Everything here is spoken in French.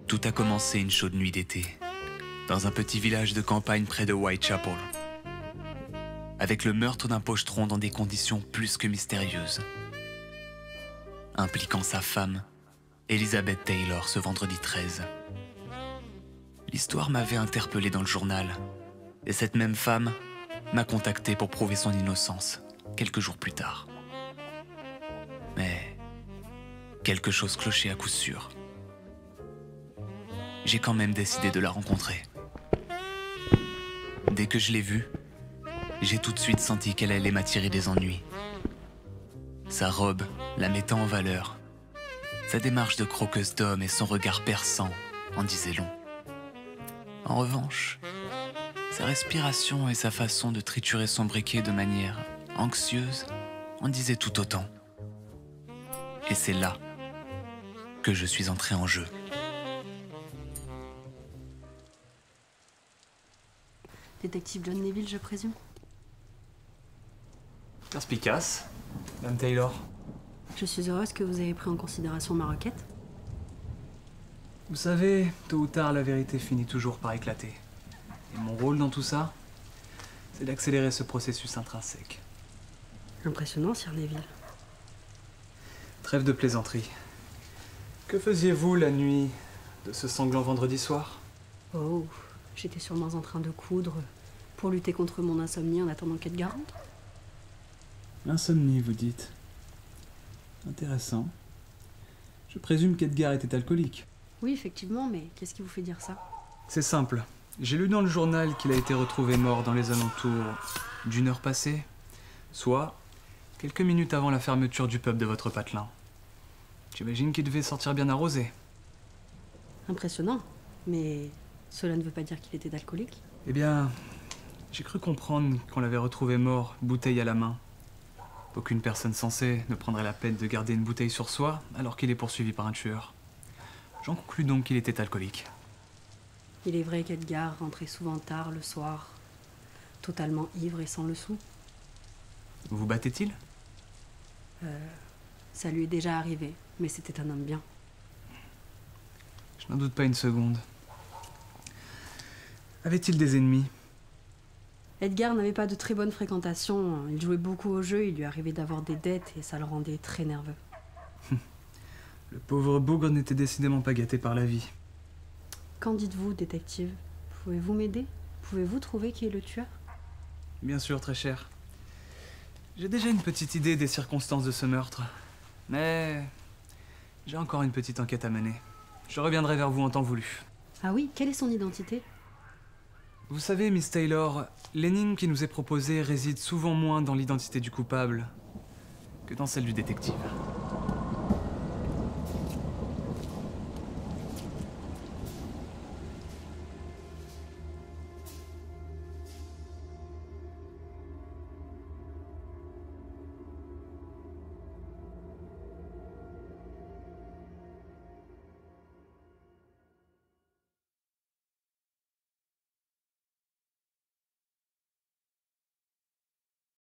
Tout a commencé une chaude nuit d'été, dans un petit village de campagne près de Whitechapel, avec le meurtre d'un pochetron dans des conditions plus que mystérieuses, impliquant sa femme, Elizabeth Taylor, ce vendredi 13. L'histoire m'avait interpellé dans le journal, et cette même femme m'a contacté pour prouver son innocence, quelques jours plus tard. Mais quelque chose clochait à coup sûr. J'ai quand même décidé de la rencontrer. Dès que je l'ai vue, j'ai tout de suite senti qu'elle allait m'attirer des ennuis. Sa robe la mettant en valeur. Sa démarche de croqueuse d'homme et son regard perçant en disaient long. En revanche, sa respiration et sa façon de triturer son briquet de manière anxieuse en disaient tout autant. Et c'est là que je suis entré en jeu. Détective John Neville, je présume. Perspicace, Madame Taylor. Je suis heureuse que vous ayez pris en considération ma requête. Vous savez, tôt ou tard, la vérité finit toujours par éclater. Et mon rôle dans tout ça, c'est d'accélérer ce processus intrinsèque. Impressionnant, Sir Neville. Trêve de plaisanterie. Que faisiez-vous la nuit de ce sanglant vendredi soir? Oh, j'étais sûrement en train de coudre pour lutter contre mon insomnie en attendant qu'Edgar rentre. L'insomnie, vous dites. Intéressant. Je présume qu'Edgar était alcoolique. Oui, effectivement, mais qu'est-ce qui vous fait dire ça? C'est simple. J'ai lu dans le journal qu'il a été retrouvé mort dans les alentours d'une heure passée, soit quelques minutes avant la fermeture du pub de votre patelin. J'imagine qu'il devait sortir bien arrosé. Impressionnant, mais cela ne veut pas dire qu'il était alcoolique. Eh bien, j'ai cru comprendre qu'on l'avait retrouvé mort, bouteille à la main. Aucune personne sensée ne prendrait la peine de garder une bouteille sur soi alors qu'il est poursuivi par un tueur. J'en conclus donc qu'il était alcoolique. Il est vrai qu'Edgar rentrait souvent tard le soir, totalement ivre et sans le sou. Vous battait-il? Ça lui est déjà arrivé, mais c'était un homme bien. Je n'en doute pas une seconde. Avait-il des ennemis? Edgar n'avait pas de très bonne fréquentation. Il jouait beaucoup au jeu, il lui arrivait d'avoir des dettes et ça le rendait très nerveux. Le pauvre bougre n'était décidément pas gâté par la vie. Qu'en dites-vous, détective? Pouvez-vous m'aider? Pouvez-vous trouver qui est le tueur? Bien sûr, très cher. J'ai déjà une petite idée des circonstances de ce meurtre. Mais j'ai encore une petite enquête à mener. Je reviendrai vers vous en temps voulu. Ah oui, quelle est son identité? Vous savez, Miss Taylor, l'énigme qui nous est proposée réside souvent moins dans l'identité du coupable que dans celle du détective.